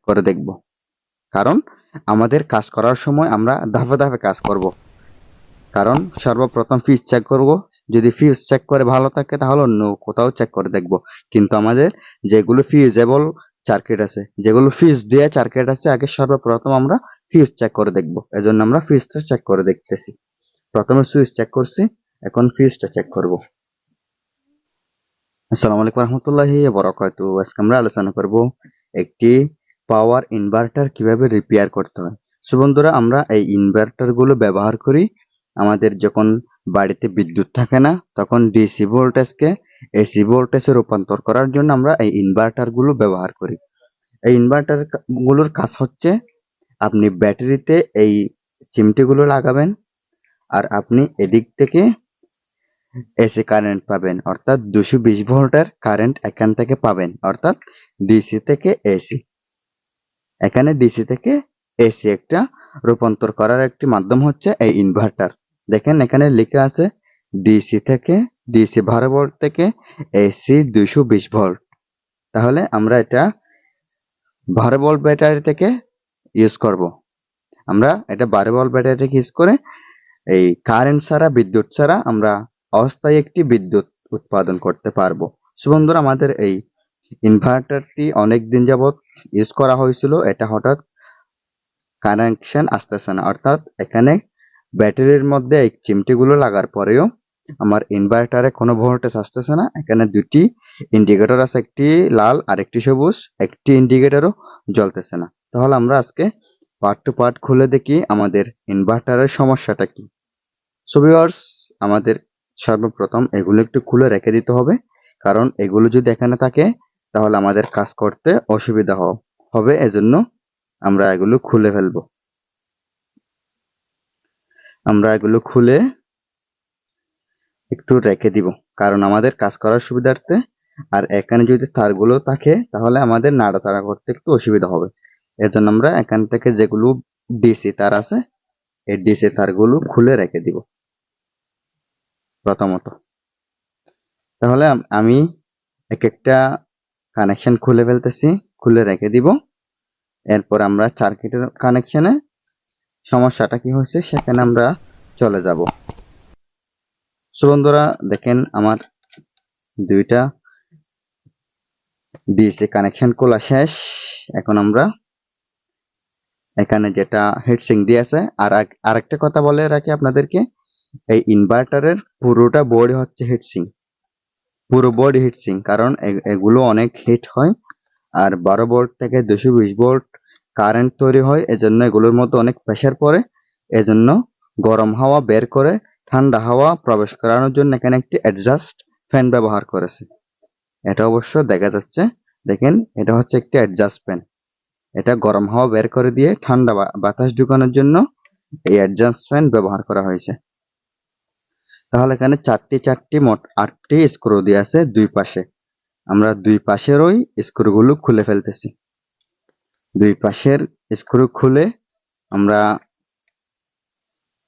করে দেখব, কারণ আমাদের কাজ করার সময় আমরা ধাপে ধাপে কাজ করব। কারণ সর্বপ্রথম ফিউজ চেক করব, যদি ফিউজ চেক করে ভালো থাকে তাহলে অন্য কোথাও চেক করে দেখব। কিন্তু আমাদের যেগুলো ফিউজেবল সার্কিট আছে, যেগুলো ফিউজ দিয়ে সার্কিট আছে, আগে সর্বপ্রথম আমরা ফিউজ চেক করে দেখব। এজন্য আমরা ফিউজটা চেক করে দেখতেছি। প্রথমে সুইচ চেক করছি, এখন ফিউজটা চেক করব। আসসালামু আলাইকুম রহমতুল্লাহি ওয়া বারাকাতুহু। আজকে আমরা আলোচনা করব একটি পাওয়ার ইনভার্টার কিভাবে রিপেয়ার করতে হয়। সো বন্ধুরা, আমরা এই ইনভার্টার গুলো ব্যবহার করি আমাদের যখন বাড়িতে বিদ্যুৎ থাকে না, তখন ডিসি ভোল্টেজকে এসি ভোল্টেজে রূপান্তর করার জন্য আমরা এই ইনভার্টার গুলো ব্যবহার করি। এই ইনভার্টার গুলোর কাজ হচ্ছে, আপনি ব্যাটারিতে এই চিমটিগুলো লাগাবেন, আর আপনি এদিক থেকে এসি কারেন্ট পাবেন, অর্থাৎ 220 ভোল্টের কারেন্ট এখান থেকে পাবেন, অর্থাৎ ডিসি থেকে এসি। এখানে ডিসি থেকে এসি একটা রূপান্তর করার একটি মাধ্যম হচ্ছে এই ইনভার্টার। দেখেন এখানে লেখা আছে ডিসি থেকে, ডিসি 12 ভোল্ট থেকে এসি 220 ভোল্ট। তাহলে আমরা এটা 12 ভোল্ট ব্যাটারি থেকে ইউজ করব। আমরা এটা 12 ভোল্ট ব্যাটারি থেকে ইউজ করে এই কারেন্ট ছাড়া, বিদ্যুৎ ছাড়া আমরা অস্থায়ী একটি বিদ্যুৎ উৎপাদন করতে পারবো। সো বন্ধুরা, আমাদের এই ইনভার্টারটি অনেক দিন যাবত ইউজ করা হয়েছিল, এটা হঠাৎ কানেকশন আসতেছে না, অর্থাৎ এখানে ব্যাটারির মধ্যে এই চিমটিগুলো লাগার পরেও আমার ইনভার্টারে কোনো ভোল্টেজ আসতেছে না। এখানে দুটি ইন্ডিকেটর আছে, একটি লাল আর একটি সবুজ, একটি ইন্ডিকেটরও জ্বলতেছে না। তাহলে আমরা আজকে পার্ট টু পার্ট খুলে দেখি আমাদের ইনভার্টারের সমস্যাটা কি। সো ভিউয়ার্স, আমাদের সর্বপ্রথম এগুলো একটু খুলে রেখে দিতে হবে, কারণ এগুলো যদি এখানে থাকে তাহলে আমাদের কাজ করতে অসুবিধা হবে। এজন্য আমরা এগুলো খুলে ফেলবো। আমরা এগুলো খুলে একটু রেখে দিব, কারণ আমাদের কাজ করার সুবিধার্থে। আর এখানে যদি তারগুলো থাকে তাহলে আমাদের নাড়াচাড়া করতে একটু অসুবিধা হবে। এজন্য আমরা এখান থেকে যেগুলো ডিসি তার আছে, এই ডিসি তারগুলো খুলে রেখে দিব প্রথমত। তাহলে আমি এক একটা কানেকশন খুলে ফেলতেছি, খুলে রেখে দিব। এরপর আমরা সার্কিটের কানেকশনে সমস্যাটা কি হয়েছে সেখানে আমরা চলে যাব। সো বন্ধুরা, দেখেন আমার দুইটা ডিসি কানেকশন খোলা শেষ। এখন আমরা এখানে যেটা হিটসিঙ্ক দিয়ে আছে, আর আরেকটা কথা বলে রাখি আপনাদেরকে, এই ইনভার্টারের পুরোটা বডি হচ্ছে হিটসিঙ্ক, পুরো বডি হিটসিঙ্ক। কারণ এগুলো অনেক হিট হয়, আর 12 ভোল্ট থেকে 220 ভোল্ট কারেন্ট তৈরি হয়। এজন্য এগুলোর মধ্যে অনেক প্রেসার পড়ে। এজন্য গরম হাওয়া বের করে ঠান্ডা হাওয়া প্রবেশ করানোর জন্য এখানে একটি অ্যাডজাস্ট ফ্যান ব্যবহার করেছে। এটা অবশ্য দেখা যাচ্ছে, দেখেন এটা হচ্ছে একটি অ্যাডজাস্ট ফ্যান। এটা গরম হাওয়া বের করে দিয়ে ঠান্ডা বাতাস ঢুকানোর জন্য এই অ্যাডজাস্ট ফ্যান ব্যবহার করা হয়েছে। তাহলে এখানে চারটি মোট 8টি স্ক্রু দিয়ে আছে দুই পাশে। আমরা দুই পাশেরই স্ক্রুগুলো খুলে ফেলতেছি। দুই পাশের স্ক্রু খুলে আমরা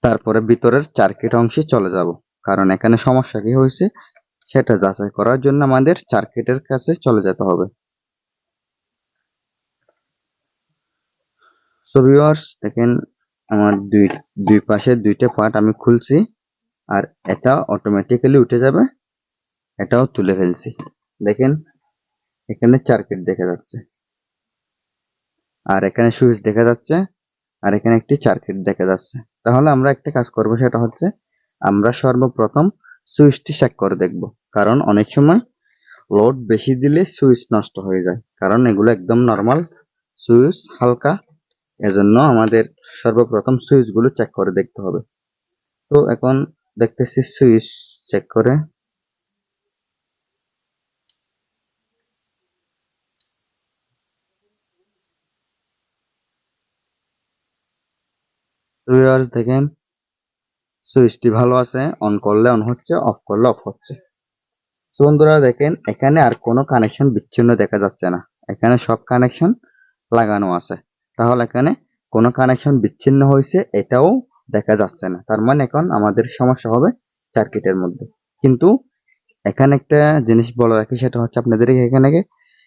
তারপরে ভিতরের সার্কিট অংশে চলে যাব, কারণ এখানে সমস্যা কি হয়েছে সেটা যাচাই করার জন্য আমাদের সার্কিটের কাছে চলে যেতে হবে। সো ভিউয়ার্স, দেখেন আমার দুই পাশে দুইটা পার্ট আমি খুলছি, আর এটা অটোমেটিক্যালি উঠে যাবে। এটাও তুলে ফেলছি। দেখেন এখানে সার্কিট দেখা যাচ্ছে, আর এখানে সুইচ দেখা যাচ্ছে, আর এখানে একটি সার্কিট দেখা যাচ্ছে। তাহলে আমরা একটা কাজ করব, সেটা হচ্ছে আমরা সর্বপ্রথম সুইচটি চেক করে দেখব, কারণ অনেক সময় লোড বেশি দিলে সুইচ নষ্ট হয়ে যায়। কারণ এগুলো একদম নরমাল সুইচ, হালকা। এজন্য আমাদের সর্বপ্রথম সুইচগুলো চেক করে দেখতে হবে। তো এখন দেখতেছি সুইচ চেক করে। ভিউয়ার্স দেখেন সুইচটি ভালো আছে, অন করলে অন হচ্ছে, অফ করলে অফ হচ্ছে। সো বন্ধুরা দেখেন এখানে আর কোনো কানেকশন বিচ্ছিন্ন দেখা যাচ্ছে না, এখানে সব কানেকশন লাগানো আছে। তাহলে এখানে কোনো কানেকশন বিচ্ছিন্ন হয়েছে এটাও দেখা যাচ্ছে না, তার মানে এখন আমাদের সমস্যা হবে সার্কিটের মধ্যে। কিন্তু এখানে একটা জিনিস বলে রাখি, সেটা হচ্ছে আপনাদের এখানে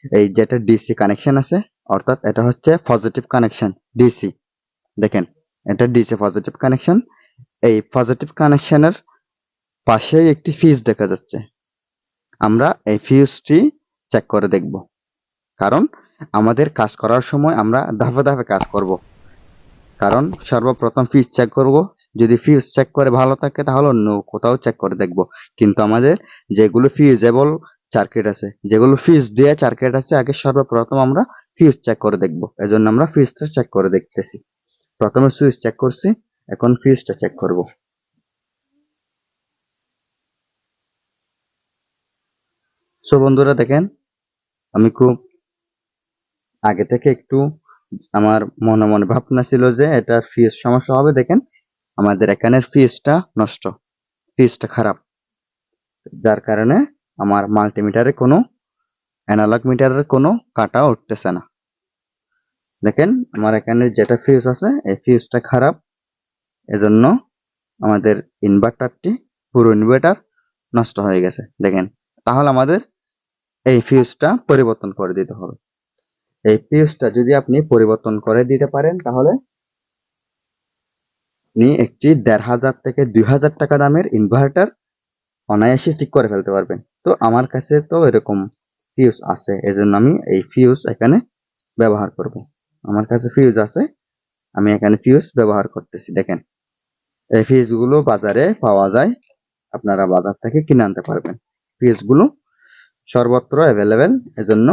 এই যেটা ডিসি কানেকশন আছে, অর্থাৎ এটা হচ্ছে পজিটিভ কানেকশন ডিসি। দেখেন এটা ডিসি পজিটিভ কানেকশন। এই পজিটিভ কানেকশনের পাশেই একটি ফিউজ দেখা যাচ্ছে। আমরা এই ফিউজটি চেক করে দেখব, কারণ আমাদের কাজ করার সময় আমরা ধাপে ধাপে কাজ করব। কারণ সর্বপ্রথম ফিউজ চেক করব, যদি ফিউজ চেক করে ভালো থাকে তাহলে অন্য কোথাও চেক করে দেখব। কিন্তু আমাদের যেগুলো ফিউজেবল সার্কিট আছে, যেগুলো ফিউজ দিয়ে সার্কিট আছে, আগে সর্বপ্রথম আমরা ফিউজ চেক করে দেখব। এজন্য আমরা ফিউজটা চেক করে দেখতেছি। প্রথমে সুইচ চেক করছি, এখন ফিউজটা চেক করব। সো বন্ধুরা দেখেন, আমি খুব আগে থেকে একটু আমার মনে মনে ভাবনা ছিল যে এটা ফিউজ সমস্যা হবে। দেখেন আমাদের এখানের ফিউজটা নষ্ট, ফিউজটা খারাপ, যার কারণে আমার মাল্টিমিটারে কোনো অ্যানালগ মিটারের কোনো কাটা উঠতেছে না। দেখেন আমার এখানে যেটা ফিউজ আছে এই ফিউজটা খারাপ, এজন্য আমাদের ইনভার্টারটি পুরো ইনভার্টার নষ্ট হয়ে গেছে। দেখেন তাহলে আমাদের এই ফিউজটা পরিবর্তন করে দিতে হবে। এই ফিউজটা যদি আপনি পরিবর্তন করে দিতে পারেন তাহলে আপনি একটি ১,৫০০ থেকে ২,০০০ টাকা দামের ইনভার্টার অনায়াসে ঠিক করে ফেলতে পারবেন। তো আমার কাছে তো এরকম ফিউজ আছে, এজন্য আমি এই ফিউজ এখানে ব্যবহার করব। আমার কাছে ফিউজ আছে, আমি এখানে ফিউজ ব্যবহার করতেছি। দেখেন এই ফিউজগুলো বাজারে পাওয়া যায়, আপনারা বাজার থেকে কিনে আনতে পারবেন। ফিউজগুলো সর্বত্র অ্যাভেলেবেল, এজন্য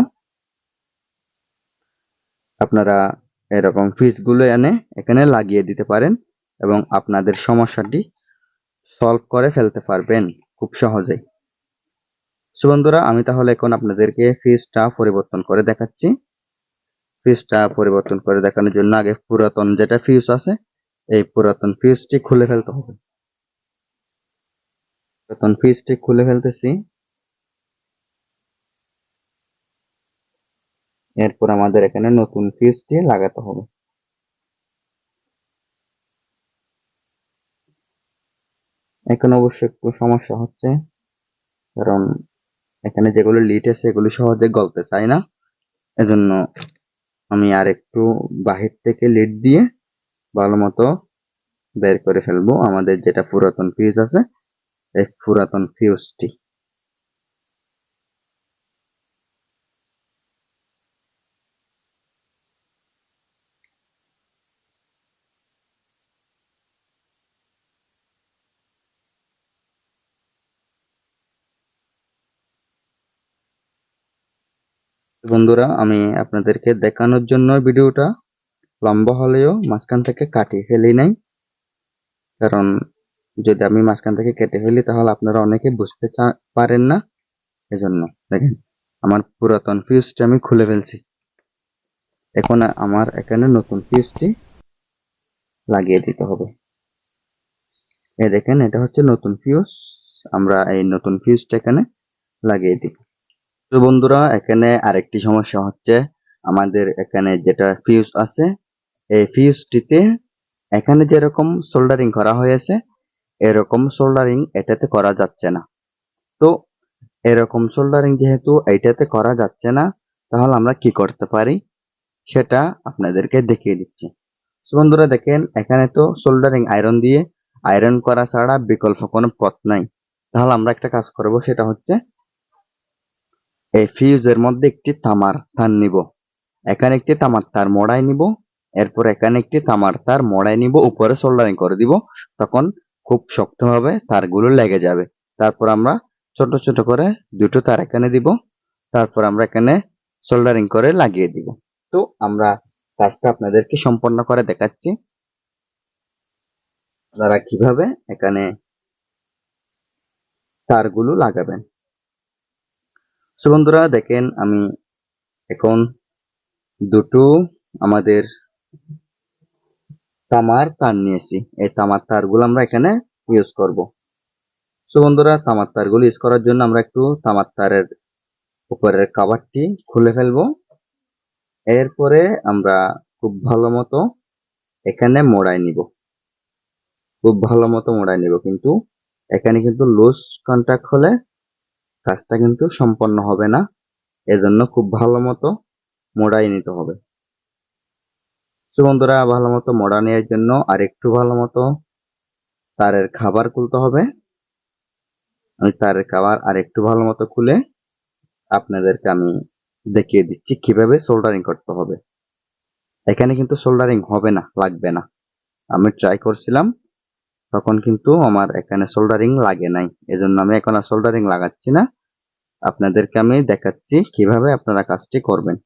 আপনারা এরকম ফিউজগুলো এনে এখানে লাগিয়ে দিতে পারেন এবং আপনাদের সমস্যাটি সলভ করে ফেলতে পারবেন খুব সহজেই। সো বন্ধুরা আমি তাহলে এখন আপনাদেরকে ফিউজটা পরিবর্তন করে দেখাচ্ছি। ফিউজটা পরিবর্তন করে দেখানোর জন্য আগে পুরাতন যেটা ফিউজ আছে এই পুরাতন ফিউজটি খুলে ফেলতে হবে। পুরাতন ফিউজটি খুলে ফেলতেছি। এরপর আমাদের এখানে নতুন ফিউজটি লাগাতে হবে। এখন অবশ্য একটু সমস্যা হচ্ছে, কারণ এখানে যেগুলো লিড আছে এগুলো সহজে গলতে চায় না, এজন্য আমি আর একটু বাহির থেকে লিড দিয়ে ভালো মতো বের করে ফেলবো আমাদের যেটা পুরাতন ফিউজ আছে এই পুরাতন ফিউজটি। বন্ধুরা আমি আপনাদেরকে দেখানোর জন্য ভিডিওটা লম্বা হলেও মাঝখান থেকে কাটিয়ে ফেলি নাই, কারণ যদি আমি মাঝখান থেকে কেটে ফেলি তাহলে আপনারা অনেকে বুঝতে পারেন না, এজন্য। দেখেন আমার পুরাতন ফিউজটি আমি খুলে ফেলছি, এখন আমার এখানে নতুন ফিউজটি লাগিয়ে দিতে হবে। এই দেখেন এটা হচ্ছে নতুন ফিউজ, আমরা এই নতুন ফিউজটা এখানে লাগিয়ে দিই। তো বন্ধুরা এখানে আরেকটি সমস্যা হচ্ছে, আমাদের এখানে যেটা ফিউজ আছে এই ফিউজটিতে এখানে যেরকম সোল্ডারিং করা হয়েছে এরকম সোল্ডারিং এটাতে করা যাচ্ছে না। তো এরকম সোল্ডারিং যেহেতু এইটাতে করা যাচ্ছে না, তাহলে আমরা কি করতে পারি সেটা আপনাদেরকে দেখিয়ে দিচ্ছি। সো বন্ধুরা দেখেন এখানে তো সোল্ডারিং আয়রন দিয়ে আয়রন করা ছাড়া বিকল্প কোনো পথ নাই। তাহলে আমরা একটা কাজ করব, সেটা হচ্ছে এই ফিউজের মধ্যে একটি তামার তার নিব, এখানে একটি তামার তার মোড়াই নিব, এরপর এখানে একটি তামার তার মোড়াই নিব, উপরে সোল্ডারিং করে দিব, তখন খুব শক্তভাবে তারগুলো লেগে যাবে। তারপর আমরা ছোট ছোট করে দুটো তার এখানে দিব, তারপর আমরা এখানে সোল্ডারিং করে লাগিয়ে দিব। তো আমরা কাজটা আপনাদেরকে সম্পন্ন করে দেখাচ্ছি আপনারা কিভাবে এখানে তারগুলো লাগাবেন। সো বন্ধুরা দেখেন আমি এখন দুটো আমাদের তামার তার নিয়েছি, এই তামার তারগুলো আমরা এখানে ইউজ করব। সো বন্ধুরা তামার তারগুলো ইউজ করার জন্য আমরা একটু তামার তারের উপরের কভারটি খুলে ফেলবো। এরপরে আমরা খুব ভালো মতো এখানে মোড়াই নিব, খুব ভালো মতো মোড়াই নিব, কিন্তু এখানে কিন্তু লুজ কন্টাক্ট হলে কাজটা কিন্তু সম্পন্ন হবে না, এজন্য খুব ভালো মতো মোড়াই নিতে হবে। তো বন্ধুরা ভালো মতো মোড়া নেওয়ার জন্য আর একটু ভালো মতো তারের খাবার খুলতে হবে। আমি তারের খাবার আর একটু ভালো মতো খুলে আপনাদেরকে আমি দেখিয়ে দিচ্ছি কিভাবে সোল্ডারিং করতে হবে। এখানে কিন্তু সোল্ডারিং হবে না, লাগবে না। আমি ট্রাই করছিলাম, তখন কিন্তু আমার এখানে সোল্ডারিং লাগে নাই, এজন্য আমি এখন আর সোল্ডারিং লাগাচ্ছি না। আপনাদেরকে আমি দেখাচ্ছি কিভাবে আপনারা কাজটি করবেন।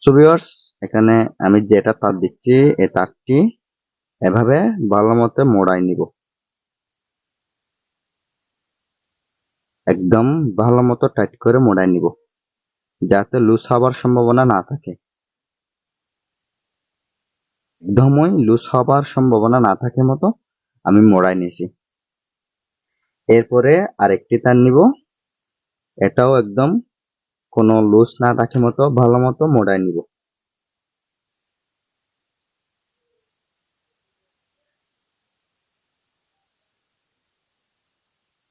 সো ভিউয়ার্স, এখানে আমি যেটা তার দিচ্ছি এই তারটি এভাবে ভালো মতো মোড়াই নিব, একদম ভালো মতো টাইট করে মোড়াই নিব, যাতে লুজ হওয়ার সম্ভাবনা না থাকে। একদমই লুজ হবার সম্ভাবনা না থাকে মতো আমি মোড়াই নিয়েছি। এরপরে আরেকটি তার নিব, এটাও একদম কোনো লুজ না থাকে মতো ভালো মতো মোড়াই নিব।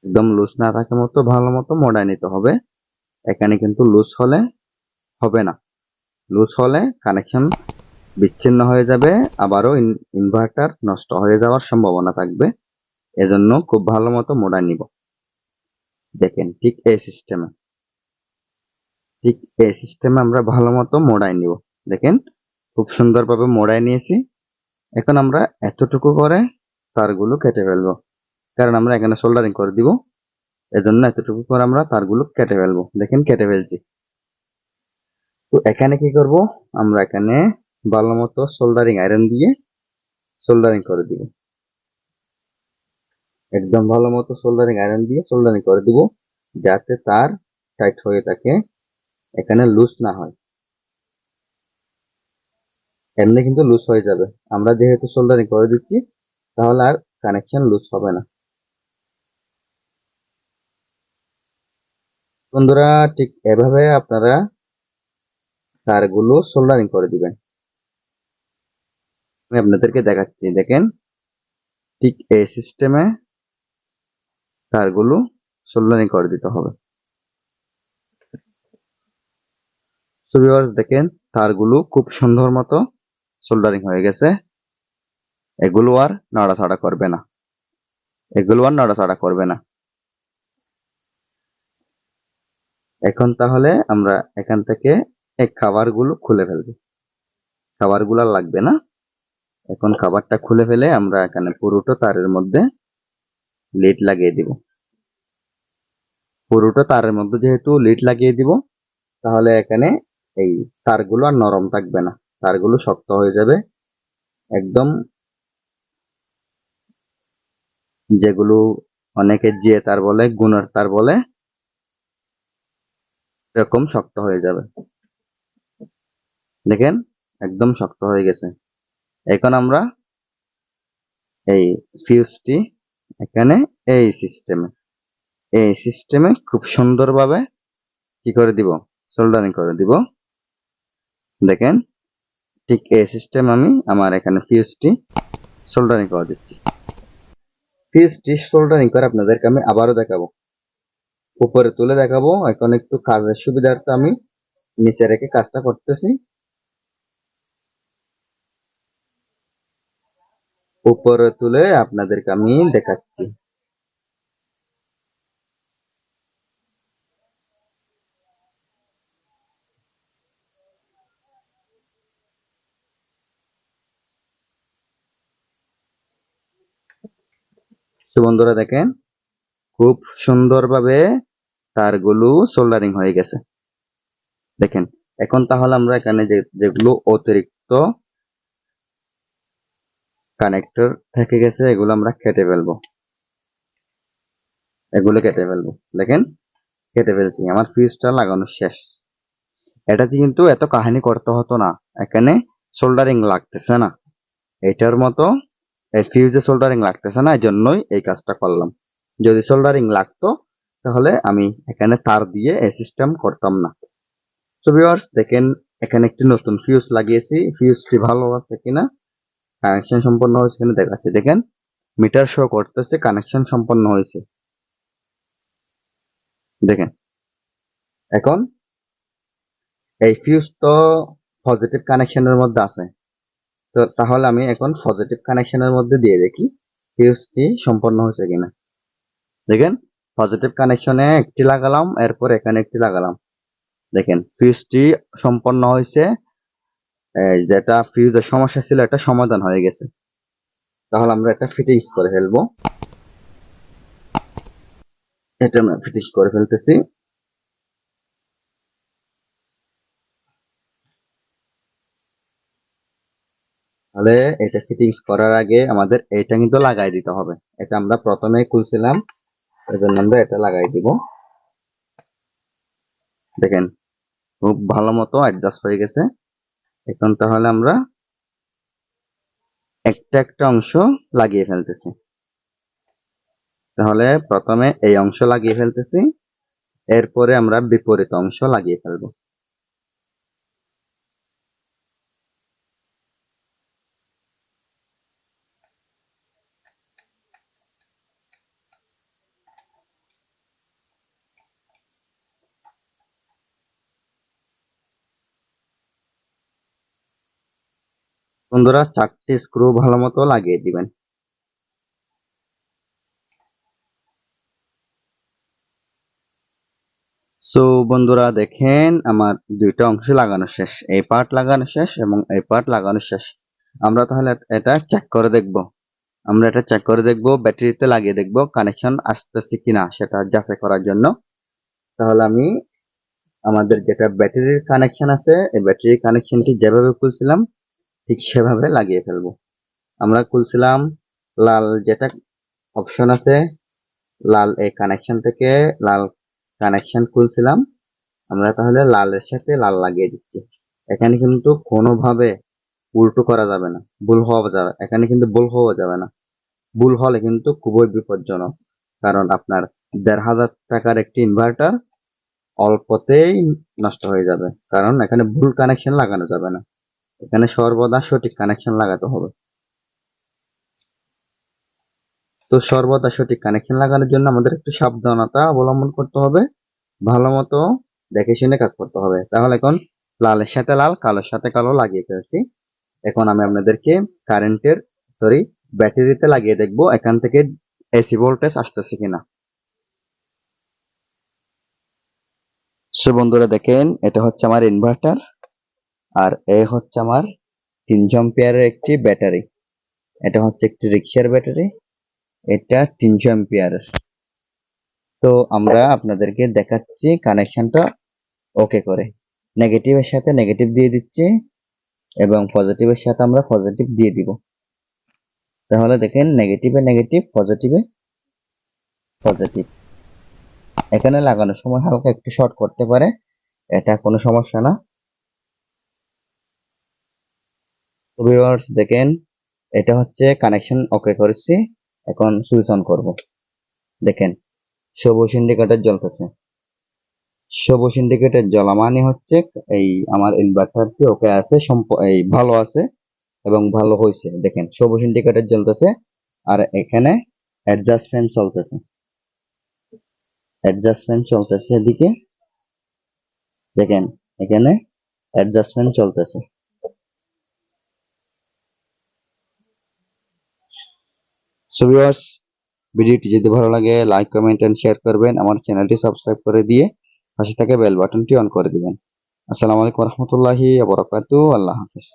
একদম লুজ না থাকে মতো ভালো মতো মোড়াই নিতে হবে। এখানে কিন্তু লুজ হলে হবে না, লুজ হলে কানেকশন বিচ্ছিন্ন হয়ে যাবে, আবারও ইনভার্টার নষ্ট হয়ে যাওয়ার সম্ভাবনা থাকবে। এজন্য খুব ভালো মতো মোড়াই নিব। দেখেন ঠিক এই সিস্টেমে আমরা ভালো মতো মোড়াই নিব। দেখেন খুব সুন্দরভাবে মোড়াই নিয়েছি। এখন আমরা এতটুকু করে তারগুলো কেটে ফেলবো, কারণ আমরা এখানে সোল্ডারিং করে দিব, এজন্য এতটুকু করে আমরা তারগুলো কেটে ফেলবো। দেখেন কেটে ফেলছি। তো এখানে কি করব, আমরা এখানে ভালো মতো সোল্ডারিং আয়রন দিয়ে সোল্ডারিং করে দিব, একদম ভালো মতো সোল্ডারিং আয়রন দিয়ে সোল্ডারিং করে দিব, যাতে তার টাইট হয়ে থাকে, এখানে লুজ না হয়। এমনি কিন্তু লুজ হয়ে যাবে, আমরা যেহেতু সোল্ডারিং করে দিচ্ছি তাহলে আর কানেকশন লুজ হবে না। বন্ধুরা ঠিক এভাবে আপনারা তারগুলো সোল্ডারিং করে দিবেন। আমি আপনাদেরকে দেখাচ্ছি, দেখেন ঠিক এই সিস্টেমে তারগুলো সোল্ডারিং করে দিতে হবে। সো ভিউয়ার্স দেখেন তারগুলো খুব সুন্দর মতো সোল্ডারিং হয়ে গেছে। এগুলো আর নাড়াচাড়া করবে না, এগুলো আর নাড়াচাড়া করবে না। এখন তাহলে আমরা এখান থেকে এই খাবারগুলো খুলে ফেলবো, খাবারগুলো আর লাগবে না। এখন খাবারটা খুলে ফেলে আমরা এখানে পুরোটা তারের মধ্যে লিড লাগিয়ে দিব। পুরোটা তারের মধ্যে যেহেতু লিড লাগিয়ে দিব, তাহলে এখানে এই তারগুলো আর নরম থাকবে না, তারগুলো শক্ত হয়ে যাবে একদম, যেগুলো অনেকে জিএ তার বলে, গুণের তার বলে, এরকম শক্ত হয়ে যাবে। দেখেন একদম শক্ত হয়ে গেছে। এখন আমরা এই ফিউজটি এখানে এই সিস্টেমে খুব সুন্দরভাবে কি করে দিব, সোল্ডারিং করে দিব। দেখেন ঠিক এই সিস্টেম আমি আমার এখানে ফিউজটি সোল্ডারিং করে দিচ্ছি। ফিউজটি সোল্ডারিং করে আপনাদেরকে আমি আবারও দেখাবো, উপরে তুলে দেখাবো। এখন একটু কাজের সুবিধার্থে আমি নিচে রেখে কাজটা করতেছি। উপরে তুলে আপনাদেরকে আমি দেখাচ্ছি। তো বন্ধুরা দেখেন খুব সুন্দরভাবে তারগুলো সোল্ডারিং হয়ে গেছে। দেখেন এখন তাহলে আমরা এখানে যেগুলো অতিরিক্ত কানেক্টর থেকে গেছে এগুলো আমরা কেটে ফেলবো, এগুলো কেটে ফেলবো। দেখেন কেটে ফেলছি, আমার ফিউজটা লাগানো শেষ। এটাতে কিন্তু এত কাহিনী করতে হতো না, এখানে সোল্ডারিং লাগতেছে না, এটার মতো এই ফিউজে সোল্ডারিং লাগতেছে না, এই জন্যই এই কাজটা করলাম। যদি সোল্ডারিং লাগতো তাহলে আমি এখানে তার দিয়ে এই সিস্টেম করতাম না। সো ভিউয়ার্স দেখেন এখানে একটি নতুন ফিউজ লাগিয়েছি, ফিউজটি ভালো আছে কিনা, কানেকশন সম্পন্ন হয়েছে কিনা দেখাচ্ছে। দেখেন মিটার শো করতেছে কানেকশন সম্পন্ন হয়েছে। দেখেন এখন এই ফিউজ তো পজিটিভ কানেকশনের মধ্যে আছে, তো তাহলে আমি এখন পজিটিভ কানেকশনের মধ্যে দিয়ে দেখি ফিউজটি সম্পন্ন হয়েছে কিনা। দেখেন পজিটিভ কানেকশনে একটি লাগালাম, এরপর এখানে একটি লাগালাম, দেখেন ফিউজটি সম্পন্ন হয়েছে। যেটা ফিউজের সমস্যা ছিল এটা সমাধান হয়ে গেছে। তাহলে আমরা এটা ফিটিংস করে ফেলবো। এটা আমরা ফিটিংস করে ফেলতেছি। তাহলে এটা ফিটিংস করার আগে আমাদের এটা কিন্তু লাগাই দিতে হবে। এটা আমরা প্রথমে খুলছিলাম, এর জন্য আমরা এটা লাগাই দিব। দেখেন খুব ভালো মতো অ্যাডজাস্ট হয়ে গেছে। এখন তাহলে আমরা একটা একটা অংশ লাগিয়ে ফেলতেছি। তাহলে প্রথমে এই অংশ লাগিয়ে ফেলতেছি, এরপরে আমরা বিপরীত অংশ লাগিয়ে ফেলবো। বন্ধুরা 4টি স্ক্রু ভালো মতো লাগিয়ে দিবেন। সো বন্ধুরা দেখেন আমার দুইটা অংশ লাগানো শেষ, এই পার্ট লাগানো শেষ এবং এই পার্ট লাগানো শেষ। আমরা তাহলে এটা চেক করে দেখব। আমরা এটা চেক করে দেখব, ব্যাটারিতে লাগিয়ে দেখব কানেকশন আসতেছে কিনা সেটা যাচাই করার জন্য। তাহলে আমি আমাদের যেটা ব্যাটারির কানেকশন আছে, এই ব্যাটারির কানেকশনটি যেভাবে খুলছিলাম ঠিক সেভাবে লাগিয়ে ফেলবো। আমরা খুলছিলাম লাল যেটা অপশন আছে, লাল এই কানেকশন থেকে লাল কানেকশন খুলছিলাম আমরা, তাহলে লালের সাথে লাল লাগিয়ে দিচ্ছি। এখানে কিন্তু কোনোভাবে উল্টো করা যাবে না, ভুল হওয়া যাবে, এখানে কিন্তু ভুল হওয়া যাবে না। ভুল হলে কিন্তু খুবই বিপজ্জনক, কারণ আপনার 1,500 টাকার একটি ইনভার্টার অল্পতেই নষ্ট হয়ে যাবে, কারণ এখানে ভুল কানেকশন লাগানো যাবে না, এখানে সর্বদা সঠিক কানেকশন লাগাতে হবে। তো সর্বদা সঠিক কানেকশন লাগানোর জন্য আমাদের একটু সাবধানতা অবলম্বন করতে হবে, ভালো মতো দেখে শুনে কাজ করতে হবে। তাহলে এখন লালের সাথে লাল, কালোর সাথে কালো লাগিয়ে ফেলছি। এখন আমি আপনাদেরকে ব্যাটারিতে লাগিয়ে দেখবো এখান থেকে এসি ভোল্টেজ আসতেছে কিনা। সো বন্ধুরা দেখেন এটা হচ্ছে আমার ইনভার্টার, আর এ হচ্ছে আমার 300 অ্যাম্পিয়ারের একটি ব্যাটারি। এটা হচ্ছে একটি রিক্সার ব্যাটারি, এটা 300 অ্যাম্পিয়ারের। তো আমরা আপনাদেরকে দেখাচ্ছি কানেকশনটা ওকে করে। নেগেটিভের সাথে নেগেটিভ দিয়ে দিচ্ছি এবং পজিটিভের সাথে আমরা পজিটিভ দিয়ে দিব। তাহলে দেখেন নেগেটিভে নেগেটিভ, পজিটিভে পজিটিভ। এখানে লাগানোর সময় হালকা একটু শর্ট করতে পারে, এটা কোনো সমস্যা না। তো ভিউয়ার্স দেখেন এটা হচ্ছে কানেকশন ওকে করেছি। এখন সুইচ অন করব। দেখেন সবুজ ইন্ডিকেটর জ্বলতেছে। সবুজ ইন্ডিকেটর জ্বলা মানে হচ্ছে এই আমার ইনভার্টারটি ওকে আছে, এই ভালো আছে এবং ভালো হয়েছে। দেখেন সবুজ ইন্ডিকেটর জ্বলতেছে, আর এখানে অ্যাডজাস্ট ফ্যান চলতেছে। অ্যাডজাস্ট ফ্যান চলতেছে এদিকে, দেখেন এখানে অ্যাডজাস্ট ফ্যান চলতেছে। সো ভিউয়ার্স ভিডিওটি যদি ভালো লাগে লাইক, কমেন্ট এন্ড শেয়ার করবেন। আমার চ্যানেলটি সাবস্ক্রাইব করে দিয়ে পাশে থাকা বেল বাটনটি অন করে দিবেন। আসসালামু আলাইকুম ওয়া রাহমাতুল্লাহি ওয়া বারাকাতুহু। আল্লাহ হাফেজ।